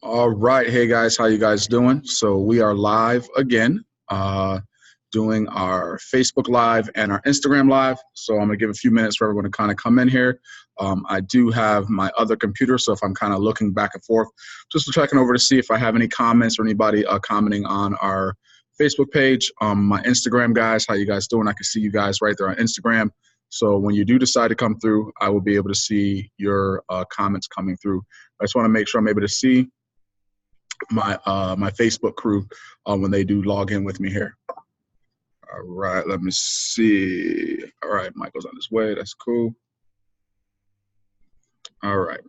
All right. Hey guys, how you guys doing? So we are live again, doing our Facebook Live and our Instagram Live. So I'm gonna give a few minutes for everyone to kind of come in here. I do have my other computer, so if I'm kind of looking back and forth, just checking over to see if I have any comments or anybody commenting on our Facebook page. My Instagram guys, how you guys doing? I can see you guys right there on Instagram. So when you do decide to come through, I will be able to see your comments coming through. I just want to make sure I'm able to see my Facebook crew when they do log in with me here. All right, let me see. All right, Michael's on his way. That's cool. All right.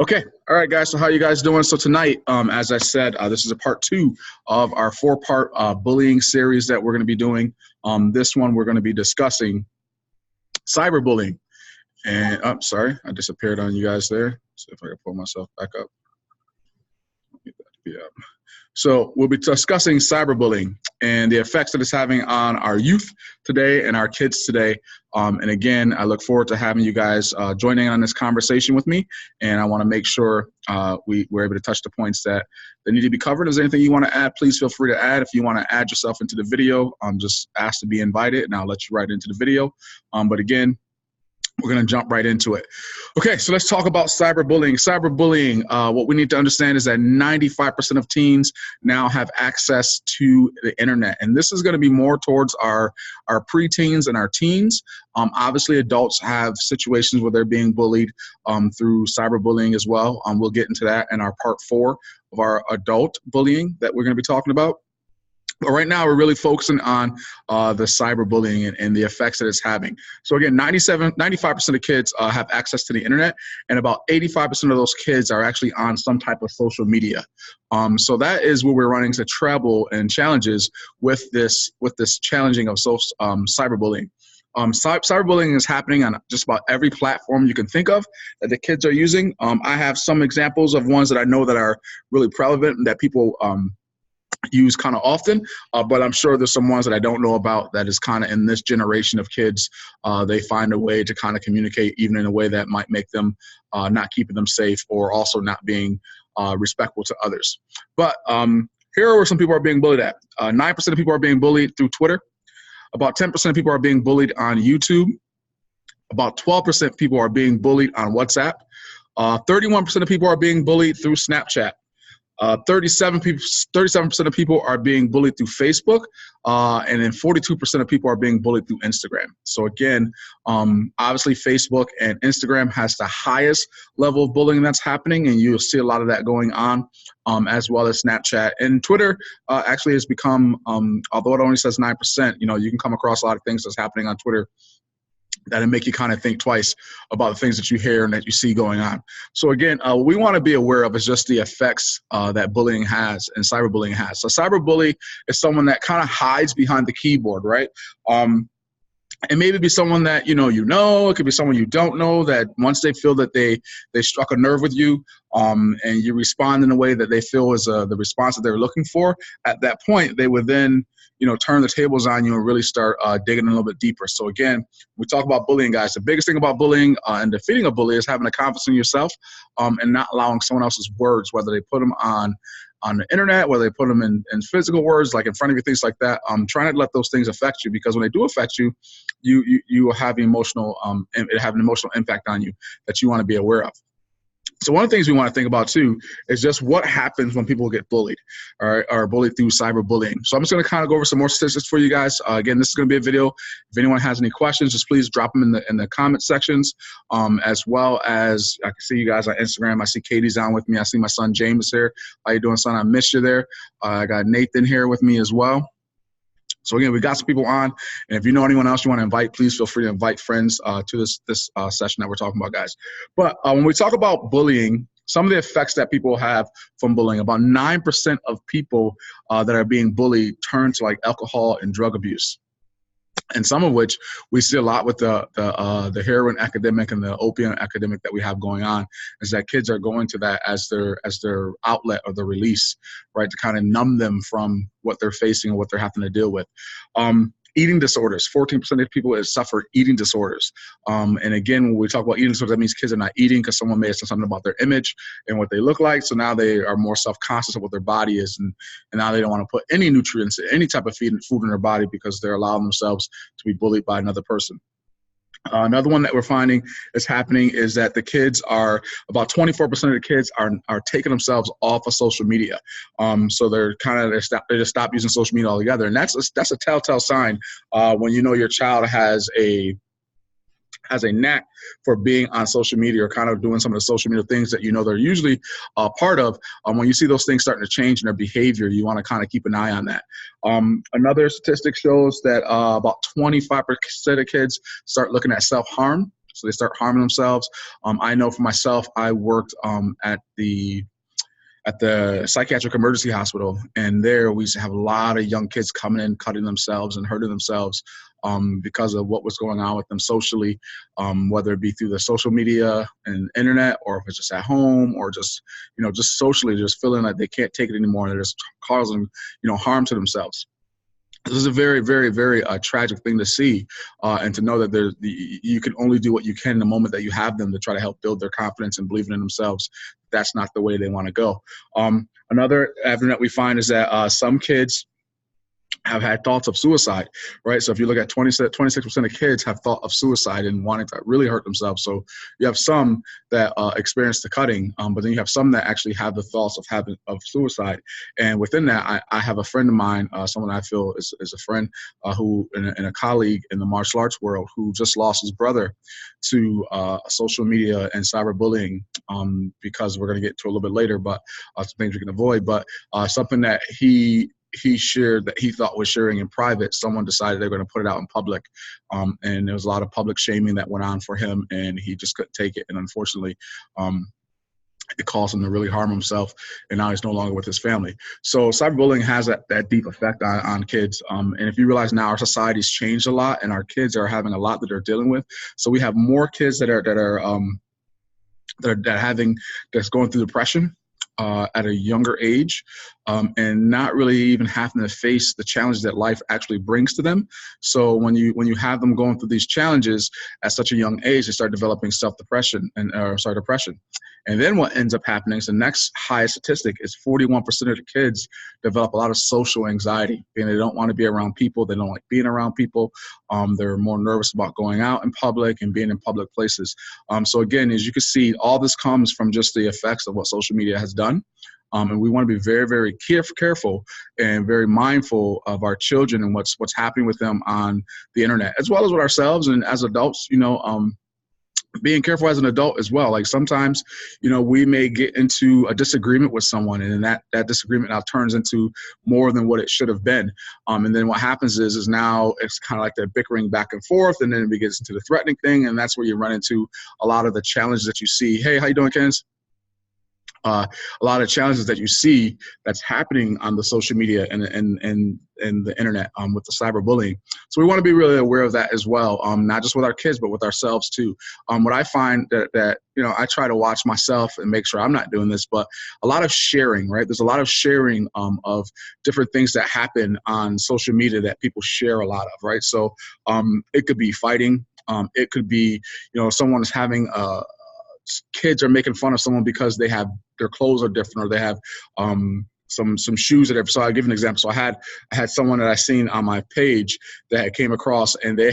Okay. All right, guys. So how you guys doing? So tonight, as I said, this is a part 2 of our 4-part bullying series that we're going to be doing. This one, we're going to be discussing cyberbullying. And I'm sorry, I disappeared on you guys there. See if I can pull myself back up. Yeah. So we'll be discussing cyberbullying and the effects that it's having on our youth today and our kids today. And again, I look forward to having you guys joining on this conversation with me. And I want to make sure we're able to touch the points that need to be covered. Is there anything you want to add? Please feel free to add. If you want to add yourself into the video, just ask to be invited, and I'll let you right into the video. But again, we're going to jump right into it. Okay, so let's talk about cyberbullying. Cyberbullying, what we need to understand is that 95% of teens now have access to the internet. And this is going to be more towards our preteens and our teens. Obviously, adults have situations where they're being bullied through cyberbullying as well. We'll get into that in our part 4 of our adult bullying that we're going to be talking about. But right now, we're really focusing on the cyberbullying and the effects that it's having. So again, 95% of kids have access to the internet, and about 85% of those kids are actually on some type of social media. So that is where we're running into trouble and challenges with this challenging of cyberbullying. Cyberbullying is happening on just about every platform you can think of that the kids are using. I have some examples of ones that I know that are really prevalent and that people use kind of often, but I'm sure there's some ones that I don't know about that is kind of in this generation of kids. They find a way to kind of communicate even in a way that might make them not keeping them safe or also not being respectful to others. But here are where some people are being bullied at. 9% of people are being bullied through Twitter. About 10% of people are being bullied on YouTube. About 12% of people are being bullied on WhatsApp. 31% of people are being bullied through Snapchat. 37% of people are being bullied through Facebook, and then 42% of people are being bullied through Instagram. So again, obviously Facebook and Instagram has the highest level of bullying that's happening, and you'll see a lot of that going on, as well as Snapchat. And Twitter actually has become, although it only says 9%, you can come across a lot of things that's happening on Twitter that'll make you kind of think twice about the things that you hear and that you see going on. So again, what we want to be aware of is just the effects that bullying has and cyberbullying has. So cyberbully is someone that kind of hides behind the keyboard, right? It may be someone that it could be someone you don't know, that once they feel that they struck a nerve with you, and you respond in a way that they feel is the response that they're looking for, at that point they would then turn the tables on you and really start digging a little bit deeper. So again, we talk about bullying, guys. The biggest thing about bullying and defeating a bully is having a confidence in yourself, and not allowing someone else's words, whether they put them on the internet, whether they put them in physical words, like in front of you, things like that. Try not to let those things affect you, because when they do affect you, you will have it have an emotional impact on you that you want to be aware of. So one of the things we want to think about too is just what happens when people get bullied, or bullied through cyberbullying. So I'm just going to kind of go over some more statistics for you guys. Again, this is going to be a video. If anyone has any questions, just please drop them in the comment sections, as well as I can see you guys on Instagram. I see Katie's on with me. I see my son James here. How you doing, son? I missed you there. I got Nathan here with me as well. So again, we got some people on, and if you know anyone else you want to invite, please feel free to invite friends to this session that we're talking about, guys. But when we talk about bullying, some of the effects that people have from bullying, about 9% of people that are being bullied turn to like alcohol and drug abuse. And some of which we see a lot with the heroin epidemic and the opium epidemic that we have going on, is that kids are going to that as their outlet or their release, right, to kind of numb them from what they're facing or what they're having to deal with. Eating disorders. 14% of people have suffered eating disorders. And again, when we talk about eating disorders, that means kids are not eating because someone may have said something about their image and what they look like. So now they are more self-conscious of what their body is. And now they don't want to put any nutrients, any type of food in their body because they're allowing themselves to be bullied by another person. Another one that we're finding is happening is that the kids are, about 24% of the kids are taking themselves off of social media. So they just stop using social media altogether. And that's a telltale sign when you know your child has a knack for being on social media or kind of doing some of the social media things that you know they're usually part of. When you see those things starting to change in their behavior, you want to kind of keep an eye on that. Another statistic shows that about 25% of kids start looking at self-harm. So they start harming themselves. I know for myself, I worked at the psychiatric emergency hospital, and there we used to have a lot of young kids coming in, cutting themselves and hurting themselves because of what was going on with them socially, whether it be through the social media and internet, or if it's just at home, or just socially, just feeling like they can't take it anymore and they're just causing harm to themselves. This is a very, very, very tragic thing to see, and to know that you can only do what you can in the moment that you have them to try to help build their confidence and believing in themselves. That's not the way they want to go. Another avenue that we find is that some kids have had thoughts of suicide, right? So if you look at 26% of kids have thought of suicide and wanting to really hurt themselves. So you have some that experience the cutting, but then you have some that actually have the thoughts of suicide. And within that, I have a friend of mine, someone I feel is a friend who, and a colleague in the martial arts world, who just lost his brother to social media and cyberbullying, because we're going to get to a little bit later, but some things we can avoid. But something that he shared that he thought was sharing in private, someone decided they're going to put it out in public. And there was a lot of public shaming that went on for him, and he just couldn't take it. And unfortunately, it caused him to really harm himself, and now he's no longer with his family. So cyberbullying has that deep effect on kids. And if you realize now our society's changed a lot, and our kids are having a lot that they're dealing with. So we have more kids that's going through depression at a younger age, and not really even having to face the challenges that life actually brings to them. So when you have them going through these challenges at such a young age, they start developing depression. And then what ends up happening is the next highest statistic is 41% of the kids develop a lot of social anxiety, and they don't want to be around people. They don't like being around people. They're more nervous about going out in public and being in public places. So again, as you can see, all this comes from just the effects of what social media has done. And we want to be very, very careful and very mindful of our children and what's happening with them on the internet, as well as with ourselves and as adults, being careful as an adult as well. Like sometimes, we may get into a disagreement with someone, and then that disagreement now turns into more than what it should have been. And then what happens is now it's kind of like the bickering back and forth, and then it gets into the threatening thing, and that's where you run into a lot of the challenges that you see. Hey, how you doing, Kens? A lot of challenges that you see that's happening on the social media and the internet with the cyberbullying. So we want to be really aware of that as well, not just with our kids, but with ourselves too. What I find that I try to watch myself and make sure I'm not doing this, but a lot of sharing, right? There's a lot of sharing of different things that happen on social media that people share a lot of, right? So it could be fighting. It could be, someone is having kids are making fun of someone because their clothes are different, or they have some shoes that are. So I'll give an example. So I had someone that I seen on my page that came across, and they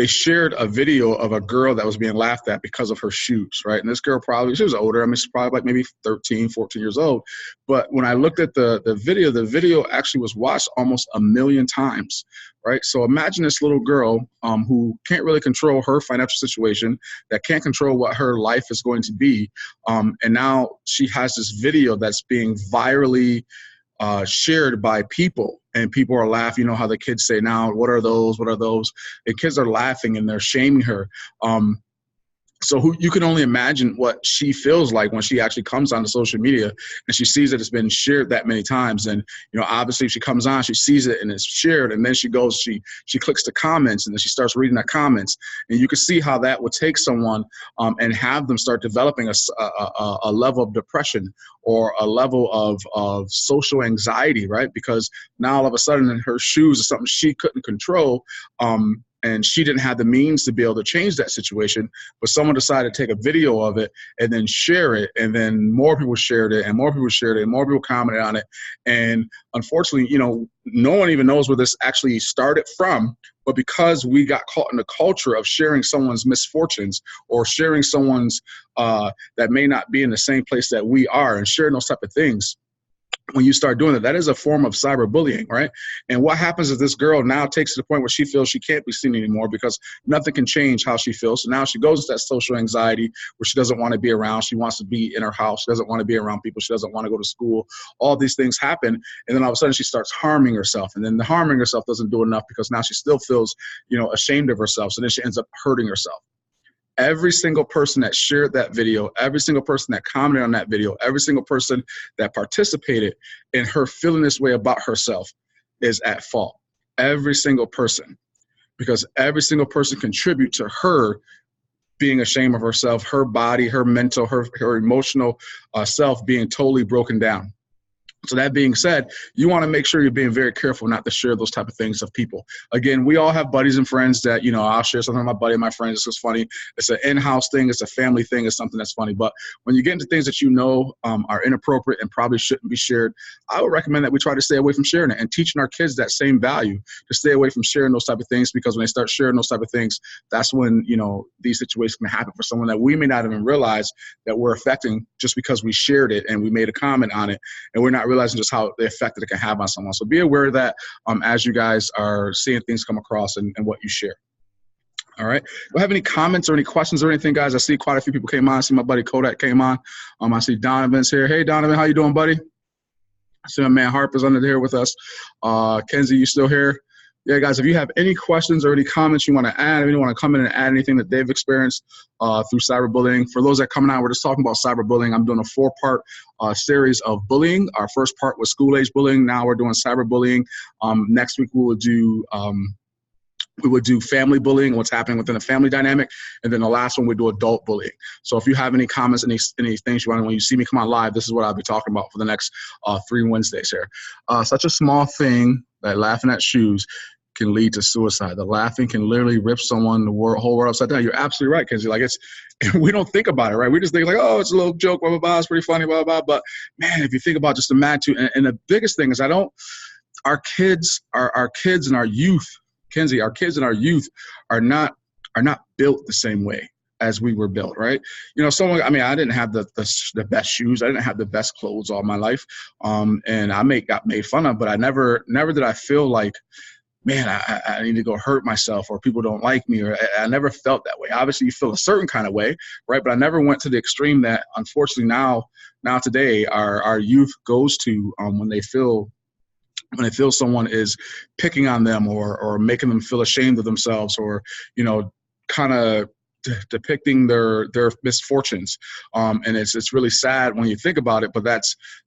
shared a video of a girl that was being laughed at because of her shoes, right? And this girl she was older. I mean, she's probably like maybe 13, 14 years old. But when I looked at the video actually was watched almost 1 million times, right? So imagine this little girl who can't really control her financial situation, that can't control what her life is going to be. And now she has this video that's being virally shared by people, and people are laughing. How the kids say now, what are those? And kids are laughing and they're shaming her. So you can only imagine what she feels like when she actually comes onto social media and she sees that it's been shared that many times. And, obviously if she comes on, she sees it and it's shared, and then she goes, she clicks the comments, and then she starts reading the comments. And you can see how that would take someone and have them start developing a level of depression or a level of social anxiety, right? Because now all of a sudden in her shoes is something she couldn't control. And she didn't have the means to be able to change that situation, but someone decided to take a video of it and then share it, and then more people shared it, and more people shared it, and more people commented on it. And unfortunately, no one even knows where this actually started from, but because we got caught in the culture of sharing someone's misfortunes or sharing someone's that may not be in the same place that we are, and sharing those type of things, when you start doing that is a form of cyberbullying, right? And what happens is this girl now takes to the point where she feels she can't be seen anymore because nothing can change how she feels. So now she goes into that social anxiety where she doesn't want to be around. She wants to be in her house. She doesn't want to be around people. She doesn't want to go to school. All these things happen. And then all of a sudden she starts harming herself. And then the harming herself doesn't do enough because now she still feels, ashamed of herself. So then she ends up hurting herself. Every single person that shared that video, every single person that commented on that video, every single person that participated in her feeling this way about herself is at fault. Every single person. Because every single person contributes to her being ashamed of herself, her body, her mental, her emotional self being totally broken down. So that being said, you want to make sure you're being very careful not to share those type of things of people. Again, we all have buddies and friends that, I'll share something with my buddy and my friends. It's just funny. It's an in-house thing. It's a family thing. It's something that's funny. But when you get into things that are inappropriate and probably shouldn't be shared, I would recommend that we try to stay away from sharing it and teaching our kids that same value to stay away from sharing those type of things, because when they start sharing those type of things, that's when, these situations can happen for someone that we may not even realize that we're affecting just because we shared it and we made a comment on it, and we're not realizing just how the effect that it can have on someone. So be aware of that as you guys are seeing things come across and what you share. All right. Do you have any comments or any questions or anything, guys? I see quite a few people came on. I see my buddy Kodak came on. I see Donovan's here. Hey, Donovan, how you doing, buddy? I see my man Harper's under here with us. Kenzie, you still here? Yeah, guys, if you have any questions or any comments you want to add, if you want to come in and add anything that they've experienced through cyberbullying. For those that are coming out, we're just talking about cyberbullying. I'm doing a 4-part series of bullying. Our first part was school-age bullying. Now we're doing cyberbullying. Next week we would do family bullying, what's happening within a family dynamic. And then the last one, we do adult bullying. So if you have any comments, any things you want, when you see me come on live, this is what I'll be talking about for the next 3 Wednesdays here. Such a small thing that laughing at shoes can lead to suicide. The laughing can literally rip someone, whole world upside down. You're absolutely right, Kenzie. Like, we don't think about it, right? We just think like, oh, it's a little joke, blah, blah, blah. It's pretty funny, blah, blah, blah. But man, if you think about just the magnitude, and the biggest thing is our kids and our youth, Kenzie, our kids and our youth are not built the same way as we were built, right? I didn't have the best shoes. I didn't have the best clothes all my life. And I got made fun of, but I never did I feel like, man, I need to go hurt myself, or people don't like me, or I never felt that way. Obviously you feel a certain kind of way, right? But I never went to the extreme that unfortunately now today our youth goes to when they feel someone is picking on them or making them feel ashamed of themselves, or, kind of depicting their misfortunes. And it's really sad when you think about it, but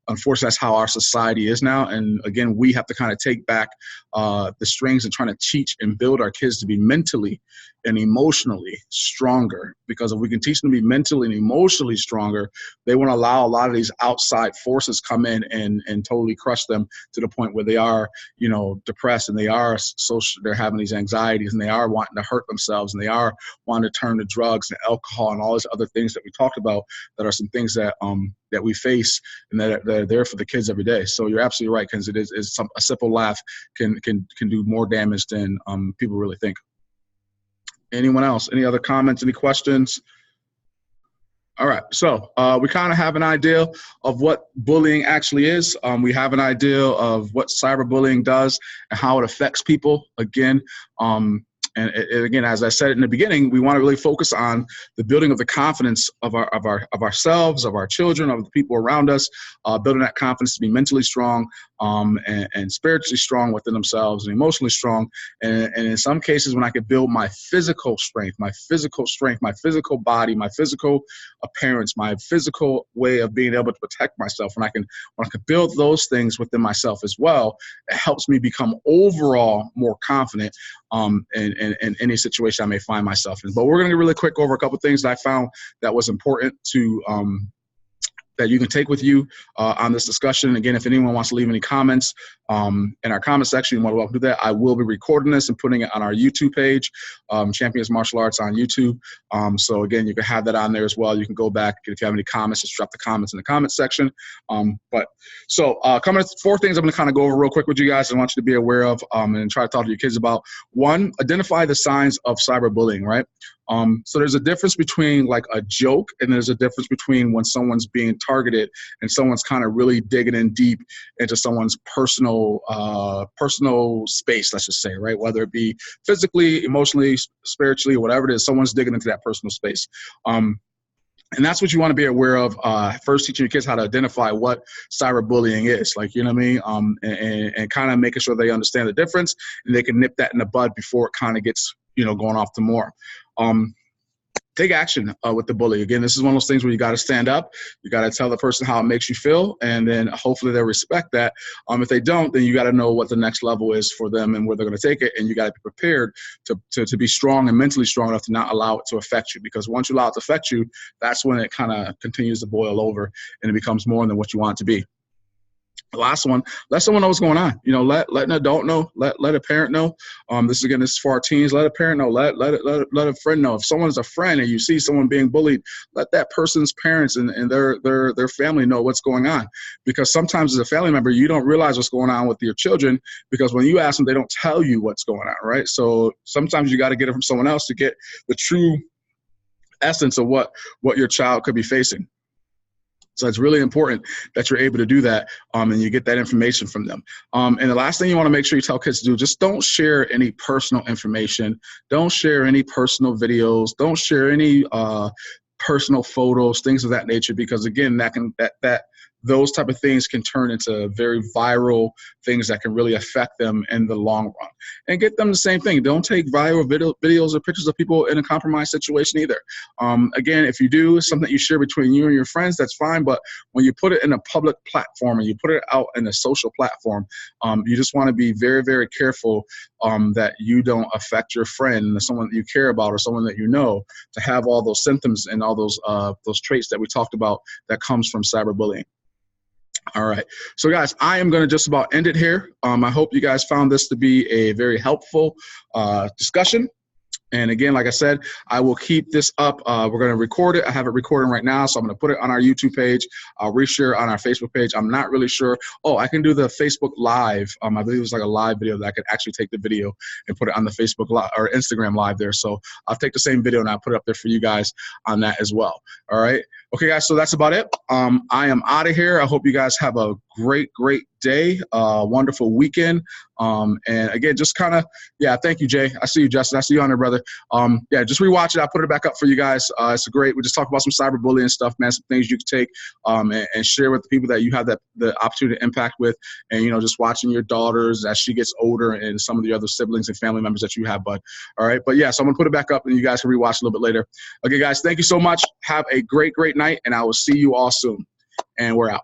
unfortunately, that's how our society is now. And again, we have to kind of take back the strings and trying to teach and build our kids to be mentally and emotionally stronger, because if we can teach them to be mentally and emotionally stronger, they won't allow a lot of these outside forces come in and totally crush them to the point where they are, depressed, and they're having these anxieties, and they are wanting to hurt themselves, and they are wanting to turn to drugs and alcohol and all these other things that we talked about that are some things that we face and that are there for the kids every day. So you're absolutely right, because a simple laugh can do more damage than people really think. Anyone else? Any other comments? Any questions? All right. So we kind of have an idea of what bullying actually is. We have an idea of what cyberbullying does and how it affects people. Again, And again, as I said in the beginning, we want to really focus on the building of the confidence of ourselves, of our children, of the people around us, building that confidence to be mentally strong, and spiritually strong within themselves, and emotionally strong. And in some cases, when I could build my physical strength, my physical body, my physical appearance, my physical way of being able to protect myself, when I can build those things within myself as well, it helps me become overall more confident in any situation I may find myself in. But we're going to really quick over a couple of things that I found that was important to that you can take with you on this discussion. Again, if anyone wants to leave any comments in our comment section, you're more than welcome to do that. I will be recording this and putting it on our YouTube page, Champions Martial Arts on YouTube. So again, you can have that on there as well. You can go back. If you have any comments, just drop the comments in the comment section. Coming to 4 things I'm going to kind of go over real quick with you guys. I want you to be aware of and try to talk to your kids about. 1, identify the signs of cyberbullying, right? So there's a difference between like a joke, and there's a difference between when someone's being targeted and someone's kind of really digging in deep into someone's personal space, let's just say, right? Whether it be physically, emotionally, spiritually, whatever it is, someone's digging into that personal space. And that's what you want to be aware of. First, teaching your kids how to identify what cyberbullying is, like, you know what I mean? And kind of making sure they understand the difference and they can nip that in the bud before it kind of gets, going off to more. Take action with the bully. Again, this is one of those things where you got to stand up. You got to tell the person how it makes you feel, and then hopefully they'll respect that. If they don't, then you got to know what the next level is for them and where they're going to take it, and you got to be prepared to be strong and mentally strong enough to not allow it to affect you, because once you allow it to affect you, that's when it kind of continues to boil over and it becomes more than what you want it to be. The last one, let someone know what's going on. Let an adult know, let a parent know. This is for our teens. Let a parent know, let a friend know. If someone is a friend and you see someone being bullied, let that person's parents and their family know what's going on. Because sometimes as a family member, you don't realize what's going on with your children, because when you ask them, they don't tell you what's going on, right? So sometimes you got to get it from someone else to get the true essence of what your child could be facing. So it's really important that you're able to do that, and you get that information from them. And the last thing you want to make sure you tell kids to do, just don't share any personal information. Don't share any personal videos. Don't share any personal photos, things of that nature, because again, those type of things can turn into very viral things that can really affect them in the long run. And get them the same thing. Don't take viral videos or pictures of people in a compromised situation either. Again, if you do, it's something that you share between you and your friends, that's fine. But when you put it in a public platform and you put it out in a social platform, you just want to be very, very careful that you don't affect your friend, someone that you care about or someone that you know, to have all those symptoms and all those traits that we talked about that comes from cyberbullying. All right. So guys, I am going to just about end it here. I hope you guys found this to be a very helpful discussion. And again, like I said, I will keep this up. We're going to record it. I have it recording right now, so I'm going to put it on our YouTube page. I'll reshare on our Facebook page. I'm not really sure. Oh, I can do the Facebook Live. I believe it was like a live video that I could actually take the video and put it on the Facebook Live or Instagram Live there. So I'll take the same video and I'll put it up there for you guys on that as well. All right. Okay, guys, so that's about it. I am out of here. I hope you guys have a great day, wonderful weekend. And again, just kind of, thank you, Jay. I see you, Justin. I see you on there, brother. Just rewatch it. I'll put it back up for you guys. It's great. We just talked about some cyberbullying stuff, man, some things you can take and share with the people that you have the opportunity to impact with. And, just watching your daughters as she gets older and some of the other siblings and family members that you have, bud. All right. But so I'm going to put it back up and you guys can rewatch a little bit later. Okay, guys, thank you so much. Have a great night, and I will see you all soon. And we're out.